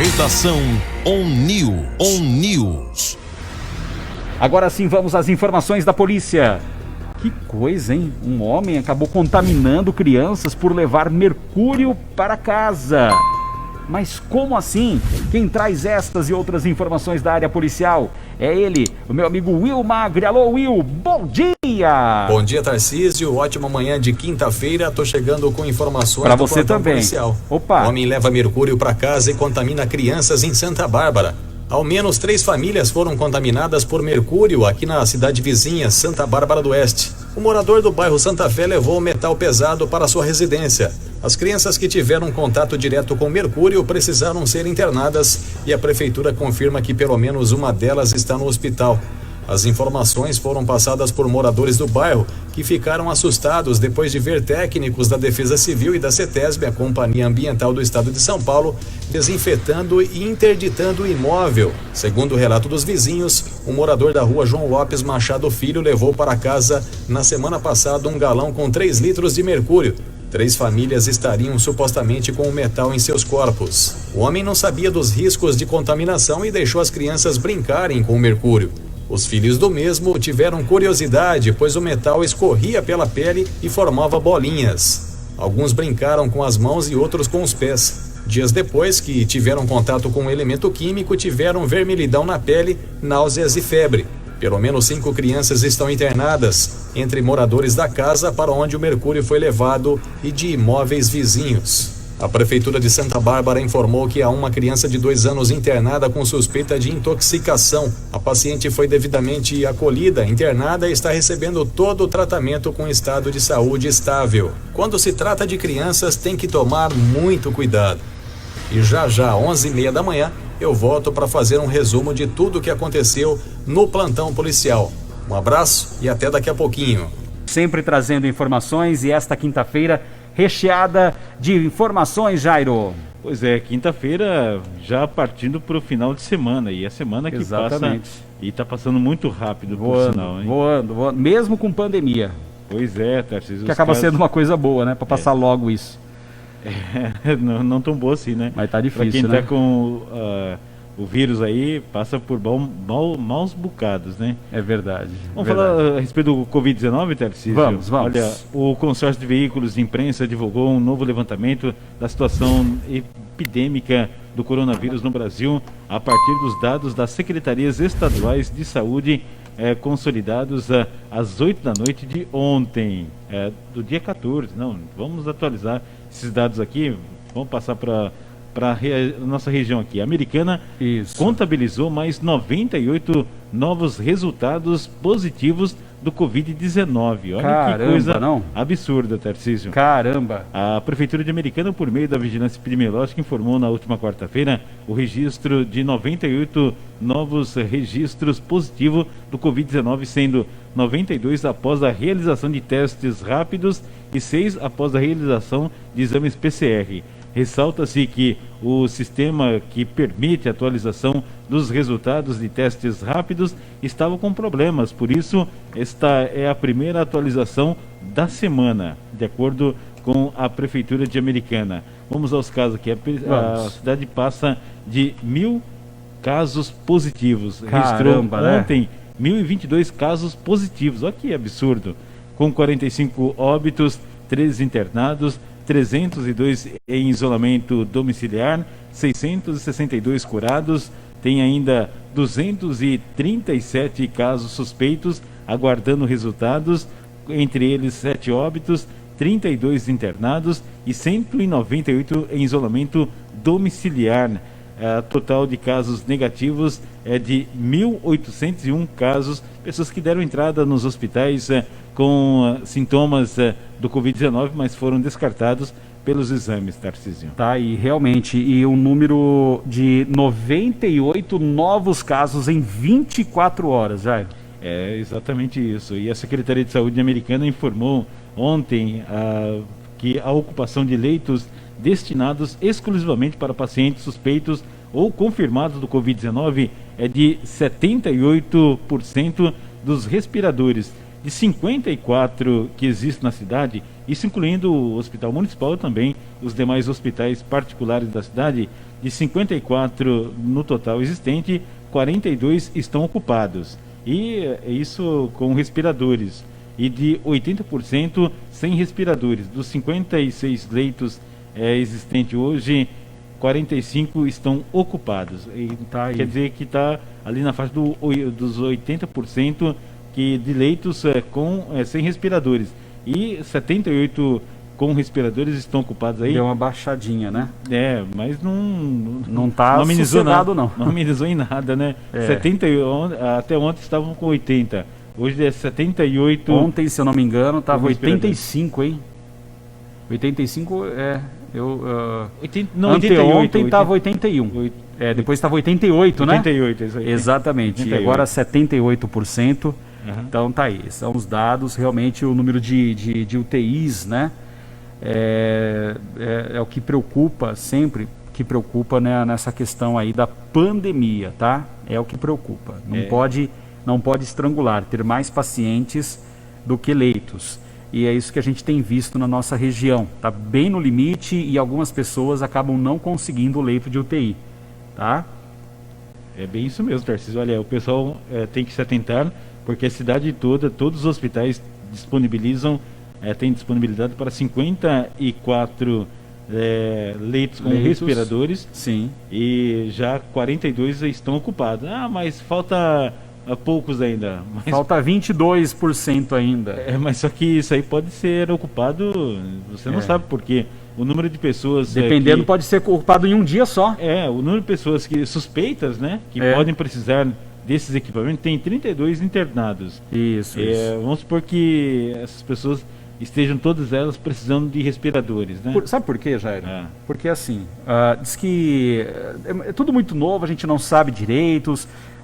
Redação On News. Agora sim, vamos às informações da polícia. Que coisa, hein? Um homem acabou contaminando crianças por levar mercúrio para casa. Mas como assim? Quem traz estas e outras informações da área policial é ele, o meu amigo Will Magri. Alô, Will, bom dia! Bom dia, Tarcísio. Ótima manhã de quinta-feira. Tô chegando com informações para do você também. Policial. Opa! O homem leva mercúrio para casa e contamina crianças em Santa Bárbara. Ao menos 3 famílias foram contaminadas por mercúrio aqui na cidade vizinha, Santa Bárbara do Oeste. O morador do bairro Santa Fé levou metal pesado para sua residência. As crianças que tiveram contato direto com mercúrio precisaram ser internadas e a prefeitura confirma que pelo menos uma delas está no hospital. As informações foram passadas por moradores do bairro que ficaram assustados depois de ver técnicos da Defesa Civil e da CETESB, a Companhia Ambiental do Estado de São Paulo, desinfetando e interditando o imóvel. Segundo o relato dos vizinhos, um morador da rua João Lopes Machado Filho levou para casa na semana passada um galão com 3 litros de mercúrio. 3 famílias estariam supostamente com o metal em seus corpos. O homem não sabia dos riscos de contaminação e deixou as crianças brincarem com o mercúrio. Os filhos do mesmo tiveram curiosidade, pois o metal escorria pela pele e formava bolinhas. Alguns brincaram com as mãos e outros com os pés. Dias depois que tiveram contato com o elemento químico, tiveram vermelhidão na pele, náuseas e febre. Pelo menos 5 crianças estão internadas, entre moradores da casa para onde o mercúrio foi levado e de imóveis vizinhos. A Prefeitura de Santa Bárbara informou que há uma criança de 2 anos internada com suspeita de intoxicação. A paciente foi devidamente acolhida, internada e está recebendo todo o tratamento com estado de saúde estável. Quando se trata de crianças, tem que tomar muito cuidado. E já, 11h30 da manhã, eu volto para fazer um resumo de tudo o que aconteceu no plantão policial. Um abraço e até daqui a pouquinho. Sempre trazendo informações e esta quinta-feira recheada de informações, Jairo. Pois é, quinta-feira já partindo para o final de semana, e a semana que Exatamente. passa e está passando muito rápido, voando, por sinal, hein? Voando, mesmo com pandemia. Pois é, Tarcísio. Que acaba sendo uma coisa boa, né? Para passar logo isso. Não tão boa assim, né? Mas tá difícil, pra quem né? tá com o vírus aí, passa por maus bocados, né? É verdade. Vamos falar a respeito do Covid-19, Tarcísio? Vamos. Olha, o consórcio de veículos de imprensa divulgou um novo levantamento da situação epidêmica do coronavírus no Brasil a partir dos dados das secretarias estaduais de saúde consolidados às 8 da noite de ontem, do dia 14. Não, vamos atualizar esses dados aqui, vamos passar para a nossa região aqui. A Americana contabilizou mais 98 novos resultados positivos do Covid-19. Olha, caramba, que coisa não? absurda, Tarcísio. Caramba! A Prefeitura de Americana, por meio da Vigilância Epidemiológica, informou na última quarta-feira o registro de 98 novos registros positivos do Covid-19, sendo 92 após a realização de testes rápidos e 6 após a realização de exames PCR. Ressalta-se que o sistema que permite a atualização dos resultados de testes rápidos estava com problemas, por isso esta é a primeira atualização da semana, de acordo com a Prefeitura de Americana. Vamos aos casos aqui. A cidade passa de 1.000 casos positivos. Registrou ontem 1.022 casos positivos. Olha que absurdo. Com 45 óbitos, 13 internados, 302 em isolamento domiciliar, 662 curados, tem ainda 237 casos suspeitos aguardando resultados, entre eles 7 óbitos, 32 internados e 198 em isolamento domiciliar. Total de casos negativos é de 1.801 casos, pessoas que deram entrada nos hospitais com sintomas do Covid-19, mas foram descartados pelos exames, Tarcísio. Tá, e realmente, e um número de 98 novos casos em 24 horas, Jair. É exatamente isso. E a Secretaria de Saúde Americana informou ontem que a ocupação de leitos destinados exclusivamente para pacientes suspeitos ou confirmados do Covid-19 é de 78% dos respiradores. De 54 que existem na cidade, isso incluindo o Hospital Municipal e também os demais hospitais particulares da cidade, De 54 no total existente, 42 estão ocupados. E isso com respiradores. E de 80% sem respiradores. Dos 56 leitos existentes hoje, 45 estão ocupados. E quer dizer que está ali na faixa dos 80% de leitos sem respiradores. E 78 com respiradores estão ocupados aí. Deu uma baixadinha, né? Mas não tá amenizou nada, não. Não amenizou em nada, né? 78, até ontem estavam com 80. Hoje é 78. Ontem, se eu não me engano, estava 85, hein? 85 anteontem estava 81. Depois estava 88, né? 88, isso aí. Exatamente. 88. E agora 78%. Uhum. Então tá aí. São os dados, realmente o número de UTIs, né? É o que preocupa sempre, né, nessa questão aí da pandemia, tá? É o que preocupa. Não pode estrangular, ter mais pacientes do que leitos. E é isso que a gente tem visto na nossa região. Tá bem no limite e algumas pessoas acabam não conseguindo o leito de UTI, tá? É bem isso mesmo, Tarcísio. Olha, o pessoal tem que se atentar, porque a cidade toda, todos os hospitais disponibilizam, tem disponibilidade para 54 leitos com respiradores. Sim. E já 42 estão ocupados. Mas falta poucos ainda. Falta 22% ainda. Mas só que isso aí pode ser ocupado, você não sabe por quê. O número de pessoas... Dependendo, pode ser ocupado em um dia só. O número de pessoas suspeitas, né? Que podem precisar desses equipamentos, tem 32 internados. Isso. Vamos supor que essas pessoas estejam todas elas precisando de respiradores, né? Sabe por quê, Jairo? Porque assim, diz que é tudo muito novo, a gente não sabe direito,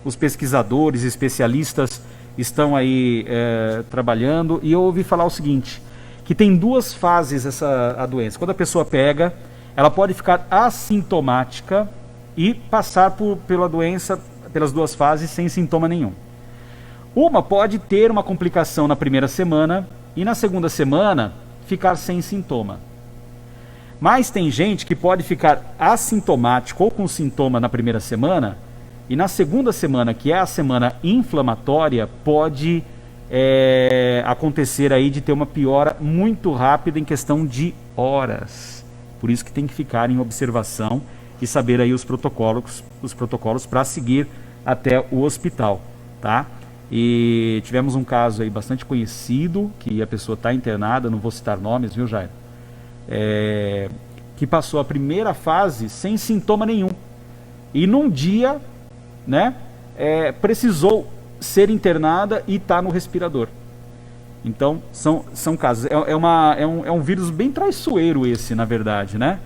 os pesquisadores, especialistas estão aí trabalhando, e eu ouvi falar o seguinte, que tem duas fases a doença. Quando a pessoa pega, ela pode ficar assintomática e passar pela doença, pelas duas fases, sem sintoma nenhum. Uma pode ter uma complicação na primeira semana e na segunda semana ficar sem sintoma. Mas tem gente que pode ficar assintomático ou com sintoma na primeira semana e na segunda semana, que é a semana inflamatória, pode acontecer aí de ter uma piora muito rápida em questão de horas. Por isso que tem que ficar em observação e saber aí os protocolos para seguir até o hospital, tá? E tivemos um caso aí bastante conhecido, que a pessoa está internada, não vou citar nomes, viu, Jair? Que passou a primeira fase sem sintoma nenhum. E num dia, né, precisou ser internada e está no respirador. Então, são casos. É um vírus bem traiçoeiro esse, na verdade, né?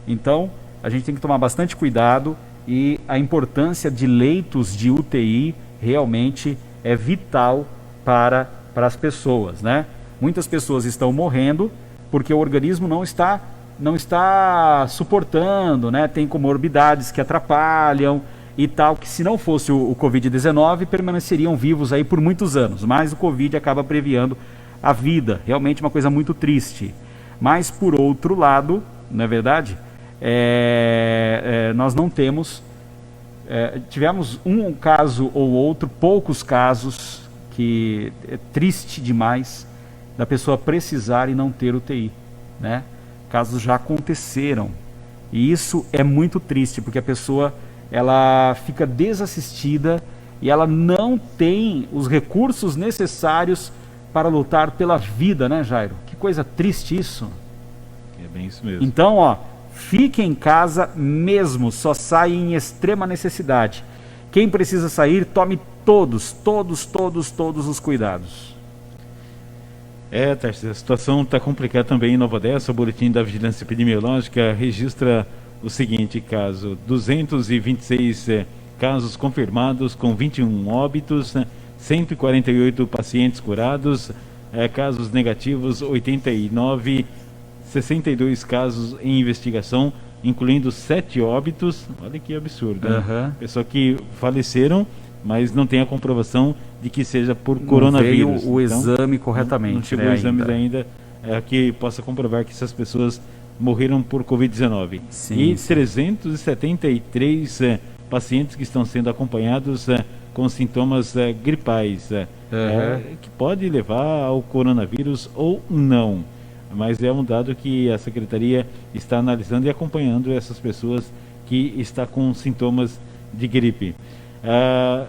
Então, a gente tem que tomar bastante cuidado e a importância de leitos de UTI realmente é vital para as pessoas, né? Muitas pessoas estão morrendo porque o organismo não está suportando, né? Tem comorbidades que atrapalham e tal, que se não fosse o Covid-19 permaneceriam vivos aí por muitos anos, mas o Covid acaba abreviando a vida, realmente uma coisa muito triste. Mas por outro lado, não é verdade? Nós não temos, tivemos um caso ou outro, poucos casos, que é triste demais, da pessoa precisar e não ter UTI, né? Casos já aconteceram, e isso é muito triste, porque a pessoa ela fica desassistida e ela não tem os recursos necessários para lutar pela vida, né, Jairo? Que coisa triste isso. É bem isso mesmo. Então, fique em casa mesmo, só saia em extrema necessidade. Quem precisa sair, tome todos os cuidados. Tarcísio, a situação está complicada também em Nova Odessa. O boletim da Vigilância Epidemiológica registra o seguinte caso: 226 casos confirmados com 21 óbitos, 148 pacientes curados, casos negativos 89, 62 casos em investigação, incluindo 7 óbitos. Olha que absurdo, né? Pessoas que faleceram, mas não tem a comprovação de que seja por coronavírus. Não veio o exame corretamente. Não chegou o exame ainda que possa comprovar que essas pessoas morreram por Covid-19. E sim. 373 pacientes que estão sendo acompanhados com sintomas gripais, que pode levar ao coronavírus ou não. Mas é um dado que a Secretaria está analisando e acompanhando essas pessoas que estão com sintomas de gripe.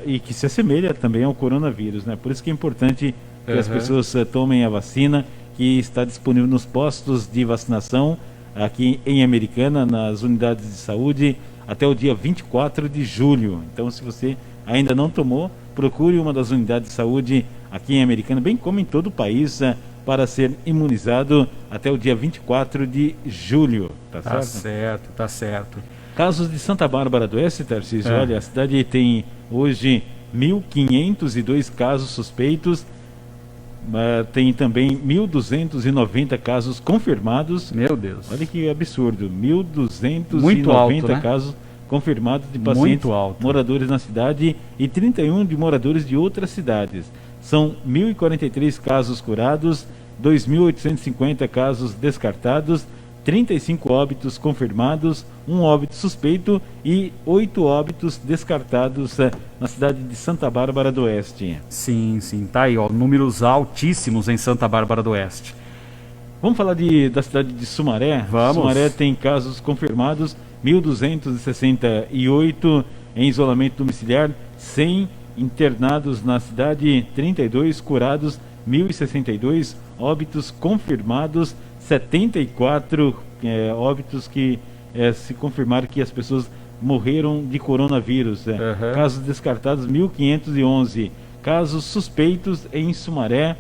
E que se assemelha também ao coronavírus, né? Por isso que é importante que as pessoas tomem a vacina, que está disponível nos postos de vacinação aqui em Americana, nas unidades de saúde, até o dia 24 de julho. Então, se você ainda não tomou, procure uma das unidades de saúde aqui em Americana, bem como em todo o país, para ser imunizado até o dia 24 de julho. Tá certo, tá certo. Casos de Santa Bárbara do Oeste, Tarcísio, olha, a cidade tem hoje 1.502 casos suspeitos, tem também 1.290 casos confirmados. Meu Deus. Olha que absurdo, 1.290 muito alto, né? casos confirmados de pacientes moradores na cidade e 31 de moradores de outras cidades. São 1.043 casos curados, 2.850 casos descartados, 35 óbitos confirmados, 1 óbito suspeito e 8 óbitos descartados na cidade de Santa Bárbara do Oeste. Sim, tá aí, ó, números altíssimos em Santa Bárbara do Oeste. Vamos falar da cidade de Sumaré? Vamos. Sumaré tem casos confirmados, 1.268 em isolamento domiciliar, 100 internados na cidade, 32 curados, 1.062 óbitos confirmados, 74 óbitos que se confirmaram que as pessoas morreram de coronavírus. Casos descartados, 1.511. Casos suspeitos em Sumaré,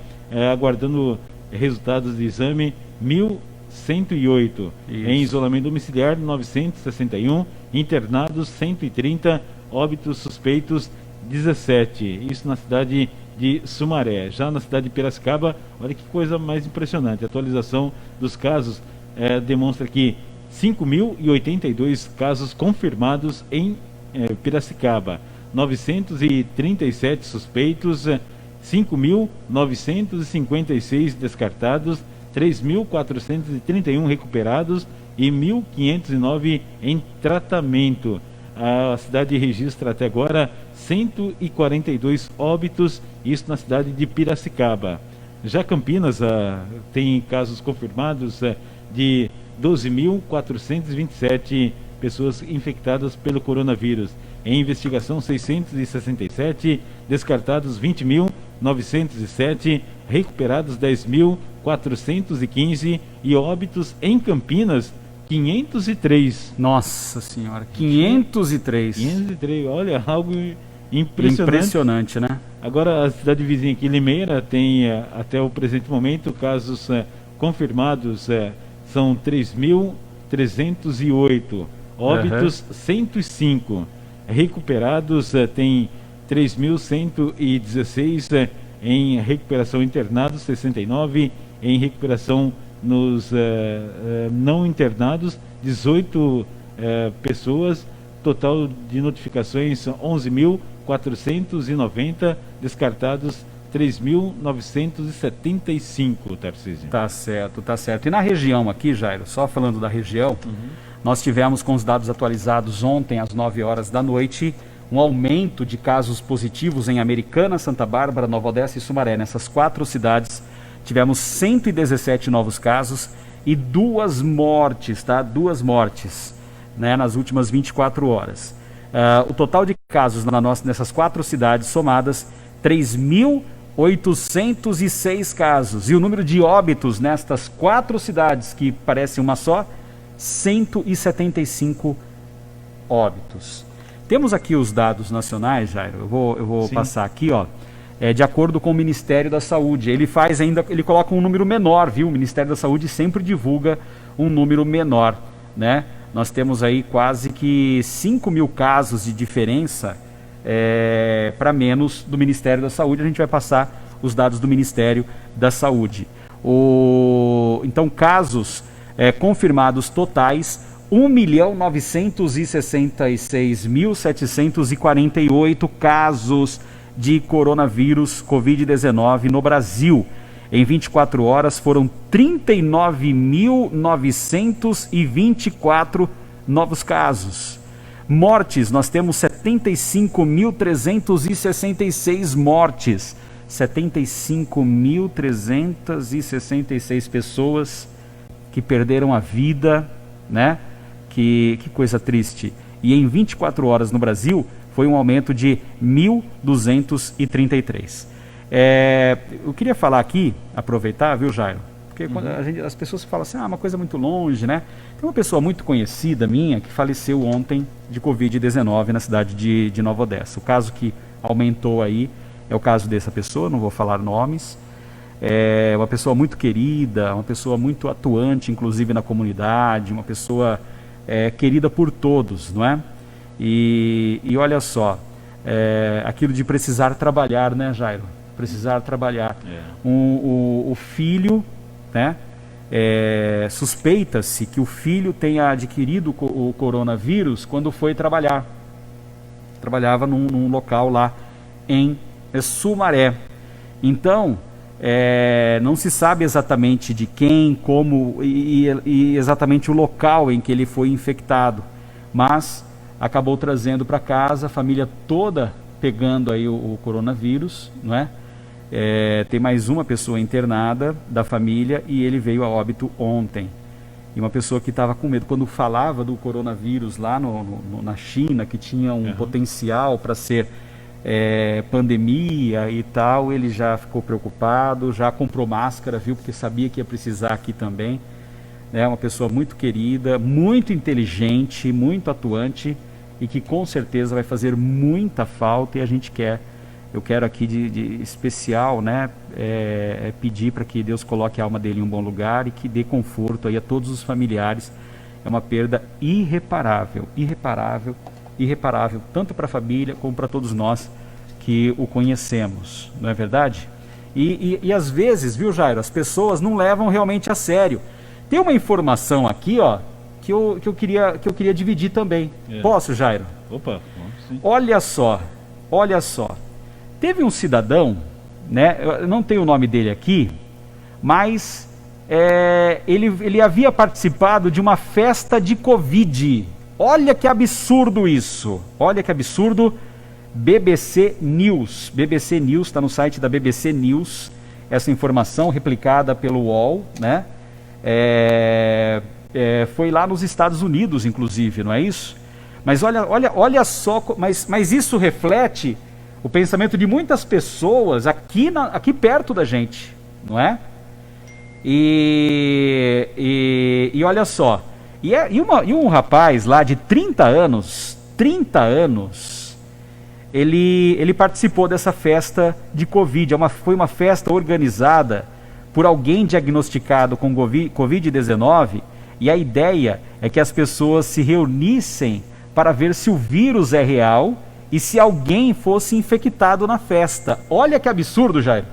aguardando resultados de exame, 1.108. Em isolamento domiciliar, 961. Internados, 130. Óbitos suspeitos, 17. Isso na cidade de Sumaré. Já na cidade de Piracicaba, olha que coisa mais impressionante. A atualização dos casos demonstra que 5.082 casos confirmados em Piracicaba, 937 suspeitos, 5.956 descartados, 3.431 recuperados e 1.509 em tratamento. A cidade registra até agora 142 óbitos, isso na cidade de Piracicaba. Já Campinas tem casos confirmados de 12.427 pessoas infectadas pelo coronavírus. Em investigação, 667, descartados 20.907, recuperados 10.415 e óbitos em Campinas 503. Nossa senhora, 503. 503, olha, algo impressionante, né? Agora a cidade vizinha aqui, Limeira, tem até o presente momento casos confirmados, são 3.308, óbitos 105, recuperados tem 3.116, em recuperação internados 69, em recuperação nos não internados 18 pessoas, total de notificações 11.490, descartados 3.975, Tarcísio. Tá certo. E na região aqui, Jairo, só falando da região, nós tivemos com os dados atualizados ontem às 9 horas da noite, um aumento de casos positivos em Americana, Santa Bárbara, Nova Odessa e Sumaré. Nessas 4 cidades tivemos 117 novos casos e 2 mortes, tá? 2 mortes, né, nas últimas 24 horas. O total de casos nessas 4 cidades somadas, 3.806 casos. E o número de óbitos nestas 4 cidades, que parecem uma só, 175 óbitos. Temos aqui os dados nacionais, Jairo, eu vou passar aqui, ó. De acordo com o Ministério da Saúde, ele coloca um número menor, viu? O Ministério da Saúde sempre divulga um número menor, né? Nós temos aí quase que 5.000 casos de diferença para menos do Ministério da Saúde. A gente vai passar os dados do Ministério da Saúde. Então, casos confirmados totais, 1.966.748 casos de coronavírus Covid-19 no Brasil. Em 24 horas foram 39.924 novos casos. Mortes, nós temos 75.366 mortes. 75.366 pessoas que perderam a vida, né? Que coisa triste. E em 24 horas no Brasil foi um aumento de 1.233. Eu queria falar aqui, aproveitar, viu, Jairo? Porque quando as pessoas falam assim, uma coisa muito longe, né? Tem uma pessoa muito conhecida minha que faleceu ontem de Covid-19 na cidade de Nova Odessa. O caso que aumentou aí é o caso dessa pessoa, não vou falar nomes. É uma pessoa muito querida, uma pessoa muito atuante, inclusive na comunidade, uma pessoa querida por todos, não é? E olha só, aquilo de precisar trabalhar, né, Jairo? Precisar trabalhar. O filho, né? Suspeita-se que o filho tenha adquirido o coronavírus quando foi trabalhar. Trabalhava num local lá em Sumaré. Então, não se sabe exatamente de quem, como e exatamente o local em que ele foi infectado, mas acabou trazendo para casa, a família toda pegando aí o coronavírus, não é? Tem mais uma pessoa internada da família e ele veio a óbito ontem. E uma pessoa que estava com medo, quando falava do coronavírus lá na China, que tinha um potencial para ser pandemia e tal, ele já ficou preocupado, já comprou máscara, viu, porque sabia que ia precisar aqui também. Uma pessoa muito querida, muito inteligente, muito atuante e que com certeza vai fazer muita falta. E eu quero aqui de especial, né, pedir para que Deus coloque a alma dele em um bom lugar e que dê conforto aí a todos os familiares. É uma perda irreparável, tanto para a família como para todos nós que o conhecemos, não é verdade? E às vezes, viu, Jairo, as pessoas não levam realmente a sério. Tem uma informação aqui, ó, que eu queria dividir também. Posso, Jairo? Opa, sim. Olha só. Teve um cidadão, né? Eu não tenho o nome dele aqui, mas ele havia participado de uma festa de Covid. Olha que absurdo isso. Olha que absurdo. BBC News. BBC News, está no site da BBC News. Essa informação replicada pelo UOL, né? Foi lá nos Estados Unidos, inclusive, não é isso? Mas olha só, mas isso reflete o pensamento de muitas pessoas aqui perto da gente, não é? E olha só, e um rapaz lá de 30 anos, ele participou dessa festa de Covid. Foi uma festa organizada por alguém diagnosticado com Covid-19, e a ideia é que as pessoas se reunissem para ver se o vírus é real e se alguém fosse infectado na festa. Olha que absurdo, Jair.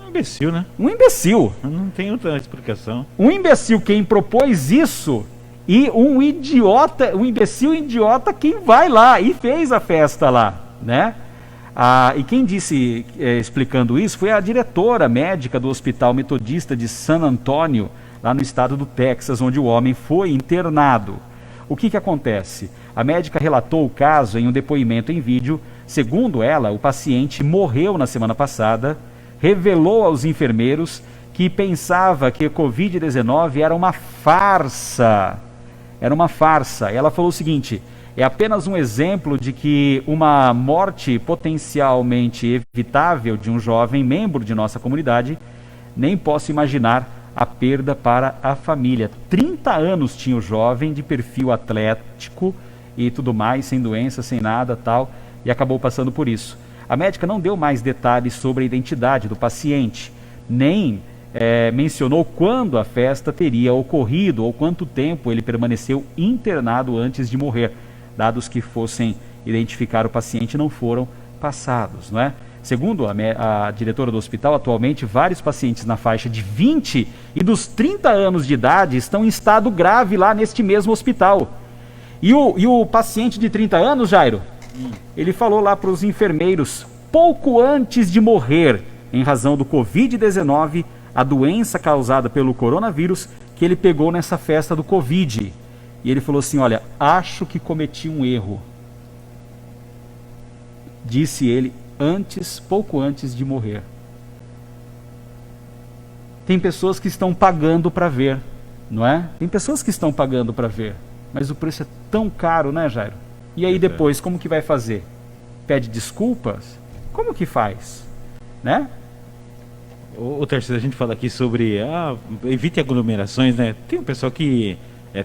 Um imbecil, né? Um imbecil. Não tem outra explicação. Um imbecil quem propôs isso e um imbecil idiota quem vai lá e fez a festa lá, né? E quem disse, explicando isso, foi a diretora médica do Hospital Metodista de San Antonio, lá no estado do Texas, onde o homem foi internado. O que acontece? A médica relatou o caso em um depoimento em vídeo. Segundo ela, o paciente morreu na semana passada, revelou aos enfermeiros que pensava que a Covid-19 era uma farsa. Ela falou o seguinte: é apenas um exemplo de que uma morte potencialmente evitável de um jovem membro de nossa comunidade. Nem posso imaginar a perda para a família. 30 anos tinha o jovem, de perfil atlético e tudo mais, sem doença, sem nada, tal, e acabou passando por isso. A médica não deu mais detalhes sobre a identidade do paciente, nem mencionou quando a festa teria ocorrido ou quanto tempo ele permaneceu internado antes de morrer. Dados que fossem identificar o paciente não foram passados, não é? Segundo a diretora do hospital, atualmente vários pacientes na faixa de 20 e dos 30 anos de idade estão em estado grave lá neste mesmo hospital. E o paciente de 30 anos, Jairo, ele falou lá para os enfermeiros, pouco antes de morrer, em razão do Covid-19, a doença causada pelo coronavírus, que ele pegou nessa festa do Covid. E ele falou assim, olha, acho que cometi um erro. Disse ele pouco antes de morrer. Tem pessoas que estão pagando para ver, não é? Tem pessoas que estão pagando para ver, mas o preço é tão caro, né, Jairo? E aí depois, como que vai fazer? Pede desculpas? Como que faz? Né? O Tarcísio, a gente fala aqui sobre evite aglomerações, né? Tem um pessoal que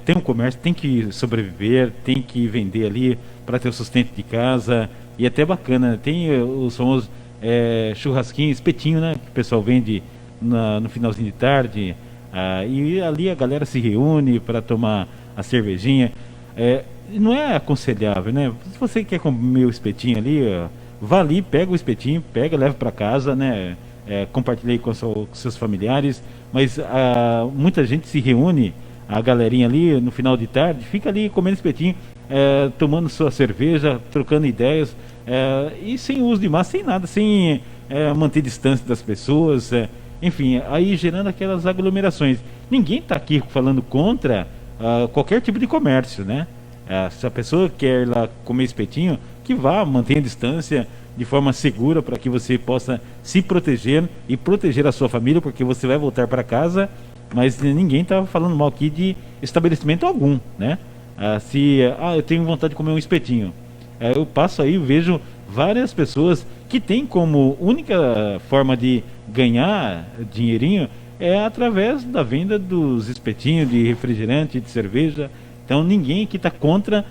tem um comércio, tem que sobreviver, tem que vender ali para ter o sustento de casa, e é até bacana, tem os famosos churrasquinho, espetinho, né? Que o pessoal vende no finalzinho de tarde, e ali a galera se reúne para tomar a cervejinha. Não é aconselhável, né? Se você quer comer o espetinho ali, vá ali, pega o espetinho, leva para casa, né? Compartilhe com seus familiares, mas muita gente se reúne, a galerinha ali no final de tarde, fica ali comendo espetinho, tomando sua cerveja, trocando ideias, e sem uso de máscara, sem nada, sem manter distância das pessoas, enfim, aí gerando aquelas aglomerações. Ninguém está aqui falando contra qualquer tipo de comércio, né? Se a pessoa quer ir lá comer espetinho, que vá, mantenha a distância de forma segura para que você possa se proteger e proteger a sua família, porque você vai voltar para casa, mas ninguém está falando mal aqui de estabelecimento algum, né? Eu tenho vontade de comer um espetinho, eu passo aí, vejo várias pessoas que têm como única forma de ganhar dinheirinho através da venda dos espetinhos de refrigerante, de cerveja. Então ninguém aqui está contra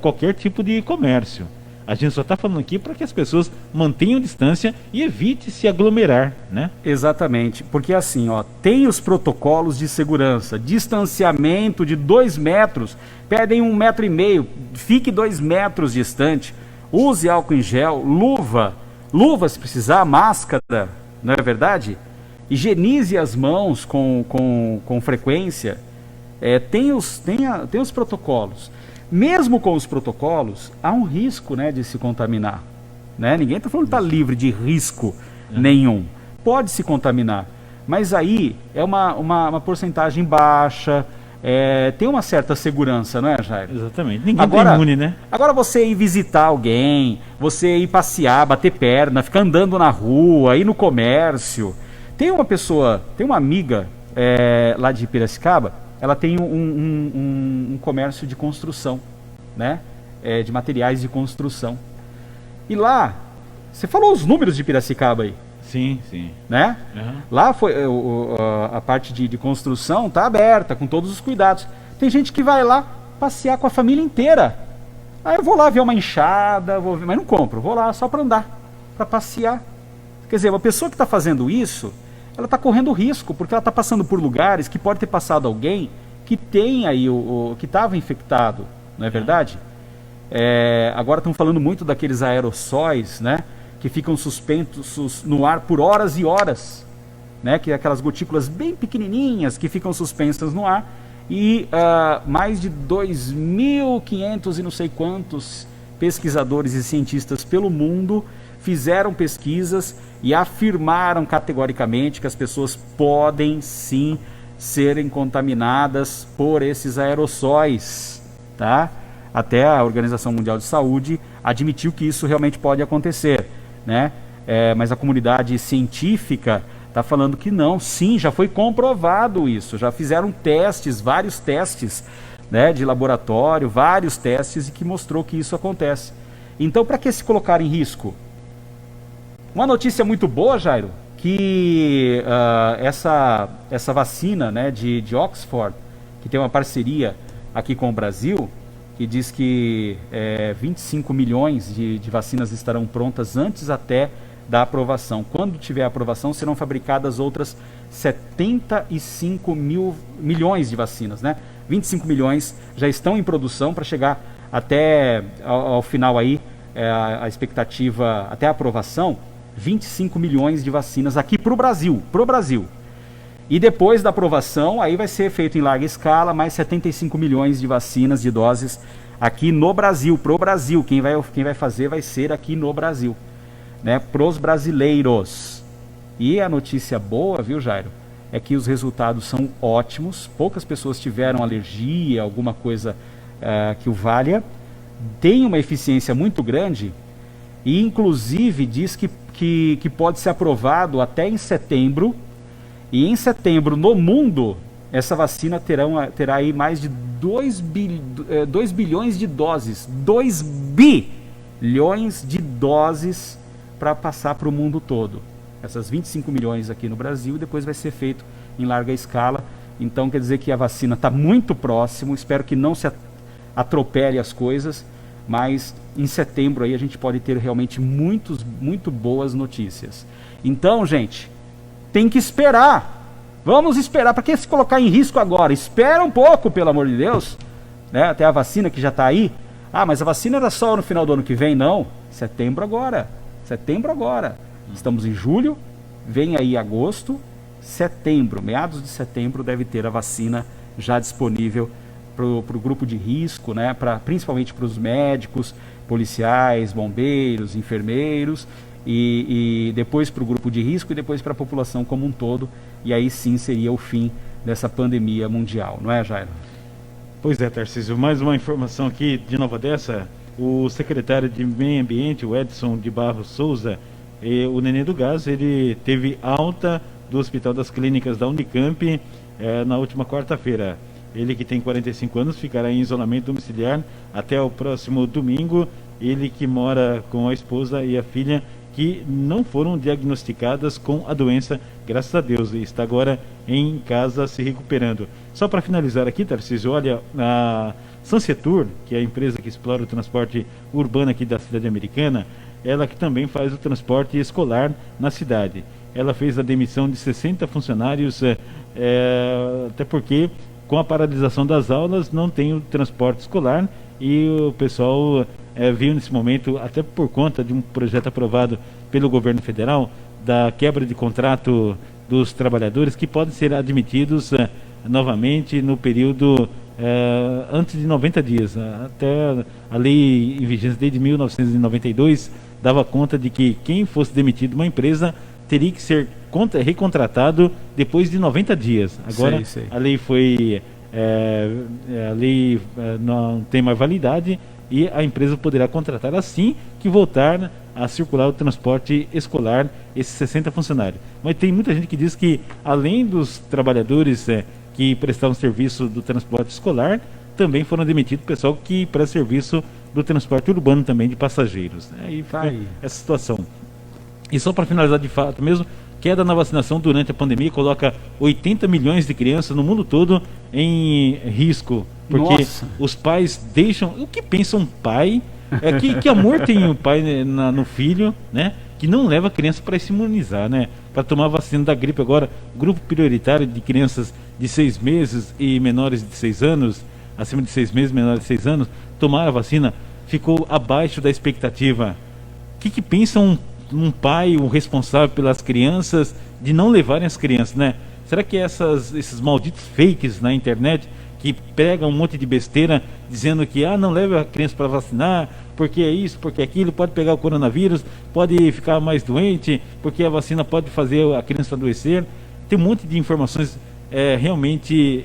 qualquer tipo de comércio. A gente só está falando aqui para que as pessoas mantenham distância e evite se aglomerar, né? Exatamente, porque assim, tem os protocolos de segurança, distanciamento de 2 metros, pedem 1,5 metro, fique 2 metros distante, use álcool em gel, luva se precisar, máscara, não é verdade? Higienize as mãos com frequência, tem os protocolos. Mesmo com os protocolos, há um risco, né, de se contaminar, né? Ninguém está falando que está livre de risco nenhum. Pode se contaminar, mas aí é uma porcentagem baixa, tem uma certa segurança, não é, Jair? Exatamente. Ninguém está imune, né? Agora você ir visitar alguém, você ir passear, bater perna, ficar andando na rua, ir no comércio. Tem uma amiga lá de Piracicaba. Ela tem um comércio de construção, né? De materiais de construção. E lá, você falou os números de Piracicaba aí. Sim, sim. Né? Uhum. Lá foi a parte de construção está aberta, com todos os cuidados. Tem gente que vai lá passear com a família inteira. Aí eu vou lá ver uma enxada, mas não compro, vou lá só para andar, para passear. Quer dizer, uma pessoa que está fazendo isso, ela está correndo risco, porque ela está passando por lugares que pode ter passado alguém que tem aí que estava infectado, não é verdade? Agora estão falando muito daqueles aerossóis, né, que ficam suspensos no ar por horas e horas, né, que é aquelas gotículas bem pequenininhas que ficam suspensas no ar, e mais de 2.500 e não sei quantos pesquisadores e cientistas pelo mundo fizeram pesquisas e afirmaram categoricamente que as pessoas podem sim serem contaminadas por esses aerossóis, tá? Até a Organização Mundial de Saúde admitiu que isso realmente pode acontecer, né? Mas a comunidade científica está falando que não, sim, já foi comprovado isso, já fizeram testes, vários testes, né, de laboratório, vários testes, e que mostrou que isso acontece. Então, para que se colocar em risco? Uma notícia muito boa, Jairo, que essa vacina, né, de Oxford, que tem uma parceria aqui com o Brasil, que diz que 25 milhões de vacinas estarão prontas antes até da aprovação. Quando tiver a aprovação, serão fabricadas outras 75 milhões de vacinas, né? 25 milhões já estão em produção para chegar até ao final aí, a expectativa até a aprovação, 25 milhões de vacinas aqui para o Brasil. E depois da aprovação, aí vai ser feito em larga escala, mais 75 milhões de vacinas, de doses aqui no Brasil, pro Brasil. Quem vai fazer vai ser aqui no Brasil, né? Pros brasileiros, E a notícia boa, viu, Jairo, é que os resultados são ótimos, poucas pessoas tiveram alergia, alguma coisa que o valha, tem uma eficiência muito grande e inclusive diz que pode ser aprovado até em setembro, e em setembro no mundo essa vacina terá aí mais de 2 bilhões de doses, 2 bilhões de doses para passar para o mundo todo. Essas 25 milhões aqui no Brasil, depois vai ser feito em larga escala. Então quer dizer que a vacina está muito próximo, espero que não se atropele as coisas, mas em setembro aí a gente pode ter realmente muito boas notícias. Então, gente, tem que esperar. Vamos esperar. Para que se colocar em risco agora? Espera um pouco, pelo amor de Deus, né? Até a vacina que já está aí. Ah, mas a vacina era só no final do ano que vem? Não, setembro agora. Estamos em julho, vem aí agosto, setembro, meados de setembro deve ter a vacina já disponível para o grupo de risco, né? Principalmente para os médicos, policiais, bombeiros, enfermeiros, e depois para o grupo de risco e depois para a população como um todo. E aí sim seria o fim dessa pandemia mundial, não é, Jairo? Pois é, Tarcísio, mais uma informação aqui de Nova Odessa. O secretário de Meio Ambiente, o Edson de Barros Souza, o Nenê do Gás, ele teve alta do Hospital das Clínicas da Unicamp na última quarta-feira. Ele, que tem 45 anos, ficará em isolamento domiciliar até o próximo domingo. Ele, que mora com a esposa e a filha, que não foram diagnosticadas com a doença, graças a Deus, e está agora em casa se recuperando. Só para finalizar aqui, Tarcísio, olha, a Sansetur, que é a empresa que explora o transporte urbano aqui da cidade americana, ela que também faz o transporte escolar na cidade. Ela fez a demissão de 60 funcionários, até porque com a paralisação das aulas não tem o transporte escolar, e o pessoal viu nesse momento, até por conta de um projeto aprovado pelo governo federal, da quebra de contrato dos trabalhadores, que podem ser admitidos novamente no período antes de 90 dias. Até a lei em vigência desde 1992 dava conta de que quem fosse demitido de uma empresa teria que ser recontratado depois de 90 dias. Agora a lei foi a lei não tem mais validade, e a empresa poderá contratar assim que voltar a circular o transporte escolar esses 60 funcionários. Mas tem muita gente que diz que, além dos trabalhadores que prestavam serviço do transporte escolar, também foram demitidos pessoal que presta serviço do transporte urbano também de passageiros. Aí foi essa situação. E só para finalizar de fato mesmo, queda na vacinação durante a pandemia coloca 80 milhões de crianças no mundo todo em risco, porque os pais deixam... O que pensa um pai? Que amor tem o pai no filho, né? Que não leva a criança para se imunizar, né? Para tomar a vacina da gripe agora, grupo prioritário de crianças de 6 meses e menores de 6 anos, acima de 6 meses, menores de 6 anos, tomar a vacina ficou abaixo da expectativa. O que pensa um pai, um responsável pelas crianças, de não levarem as crianças, né? Será que esses malditos fakes na internet, que pegam um monte de besteira dizendo que não leva a criança para vacinar, porque é isso, porque é aquilo, pode pegar o coronavírus, pode ficar mais doente, porque a vacina pode fazer a criança adoecer. Tem um monte de informações realmente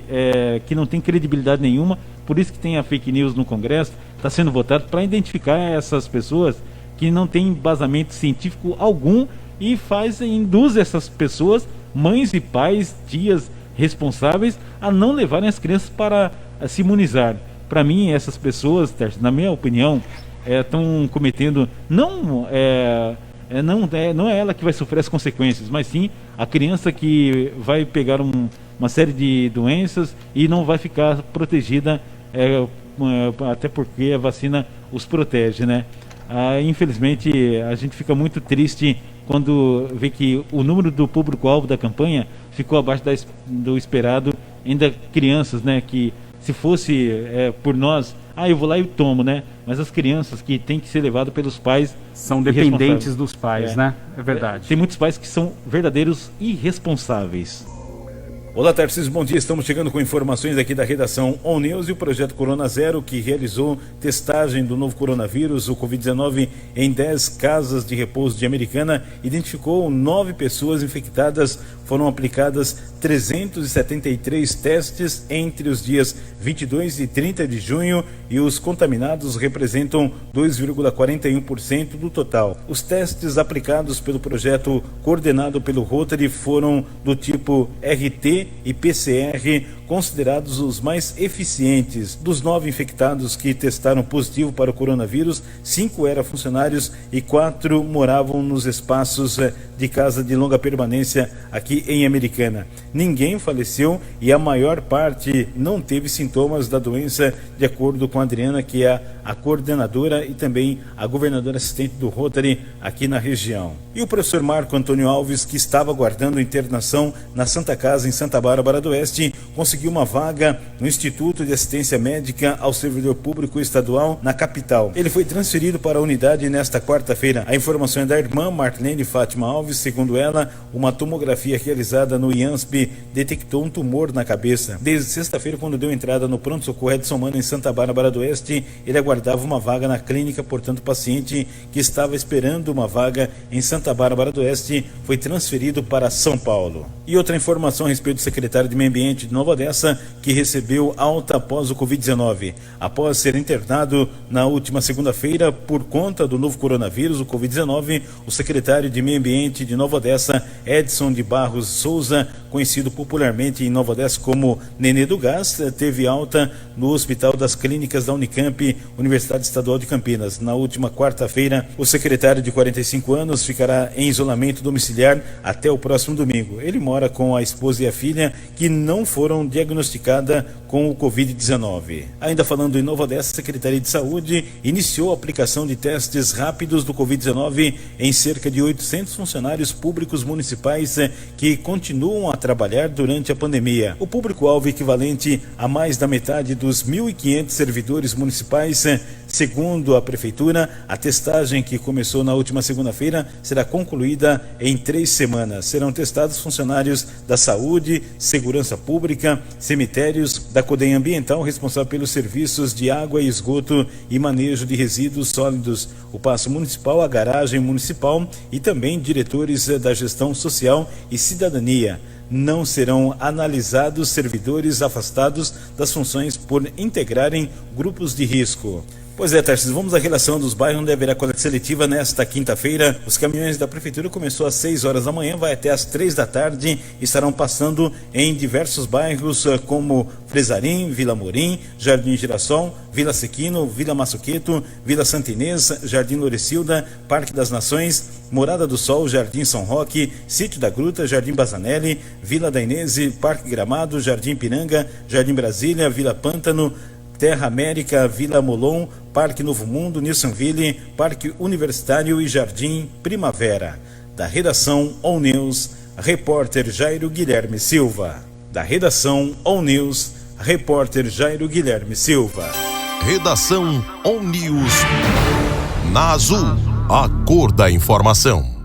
que não tem credibilidade nenhuma, por isso que tem a fake news no Congresso, está sendo votado para identificar essas pessoas que não têm embasamento científico algum e induz essas pessoas, mães e pais, tias responsáveis, a não levarem as crianças para se imunizar. Para mim, essas pessoas, na minha opinião, estão cometendo, não é ela que vai sofrer as consequências, mas sim a criança que vai pegar uma série de doenças e não vai ficar protegida, até porque a vacina os protege, né? Infelizmente, a gente fica muito triste quando vê que o número do público-alvo da campanha ficou abaixo do esperado, ainda crianças, né? Que se fosse por nós, eu vou lá e tomo, né? Mas as crianças que têm que ser levadas pelos pais... São dependentes dos pais, né? É verdade. Tem muitos pais que são verdadeiros irresponsáveis. Olá, Tarcísio, bom dia. Estamos chegando com informações aqui da redação On News e o projeto Corona Zero, que realizou testagem do novo coronavírus, o Covid-19, em 10 casas de repouso de Americana, identificou 9 pessoas infectadas. Foram aplicadas 373 testes entre os dias 22 e 30 de junho e os contaminados representam 2,41% do total. Os testes aplicados pelo projeto coordenado pelo Rotary foram do tipo RT e PCR, considerados os mais eficientes. Dos 9 infectados que testaram positivo para o coronavírus, 5 eram funcionários e 4 moravam nos espaços de casa de longa permanência aqui em Americana. Ninguém faleceu e a maior parte não teve sintomas da doença, de acordo com a Adriana, que é a coordenadora e também a governadora assistente do Rotary aqui na região. E o professor Marco Antônio Alves, que estava aguardando internação na Santa Casa em Santa Bárbara do Oeste, conseguiu uma vaga no Instituto de Assistência Médica ao Servidor Público Estadual na capital. Ele foi transferido para a unidade nesta quarta-feira. A informação é da irmã Marlene Fátima Alves. Segundo ela, uma tomografia realizada no IANSP detectou um tumor na cabeça. Desde sexta-feira, quando deu entrada no pronto-socorro Edson Mano em Santa Bárbara do Oeste, ele aguardava uma vaga na clínica, portanto o paciente que estava esperando uma vaga em Santa Bárbara do Oeste foi transferido para São Paulo. E outra informação a respeito do secretário de Meio Ambiente de Nova Odessa, que recebeu alta após o Covid-19. Após ser internado na última segunda-feira por conta do novo coronavírus, o Covid-19, o secretário de Meio Ambiente de Nova Odessa, Edson de Barros Souza, conhecido popularmente em Nova Odessa como Nenê do Gás, teve alta no Hospital das Clínicas da Unicamp, Universidade Estadual de Campinas. Na última quarta-feira, o secretário de 45 anos ficará em isolamento domiciliar até o próximo domingo. Ele mora com a esposa e a filha, que não foram diagnosticadas com o Covid-19. Ainda falando em Nova Odessa, a Secretaria de Saúde iniciou a aplicação de testes rápidos do Covid-19 em cerca de 800 funcionários públicos municipais que continuam a trabalhar durante a pandemia. O público-alvo equivalente a mais da metade dos 1.500 servidores municipais. Segundo a Prefeitura, a testagem, que começou na última segunda-feira, será concluída em 3 semanas. Serão testados funcionários da saúde, segurança pública, cemitérios, da Codem Ambiental, responsável pelos serviços de água e esgoto e manejo de resíduos sólidos, o Paço Municipal, a garagem municipal e também diretores da gestão social e cidadania. Não serão analisados servidores afastados das funções por integrarem grupos de risco. Pois é, Tarcísio, vamos à relação dos bairros onde haverá coleta seletiva nesta quinta-feira. Os caminhões da Prefeitura começou às 6 horas da manhã, vai até às 3 da tarde, estarão passando em diversos bairros como Fresarim, Vila Morim, Jardim Girassol, Vila Sequino, Vila Massuqueto, Vila Santa Inês, Jardim Lorecilda, Parque das Nações, Morada do Sol, Jardim São Roque, Sítio da Gruta, Jardim Bazanelli, Vila da Inese, Parque Gramado, Jardim Piranga, Jardim Brasília, Vila Pântano, Terra América, Vila Molon, Parque Novo Mundo, Nilsonville, Parque Universitário e Jardim Primavera. Da redação On News, repórter Jairo Guilherme Silva. Da redação On News, repórter Jairo Guilherme Silva. Redação On News. Na Azul, a cor da informação.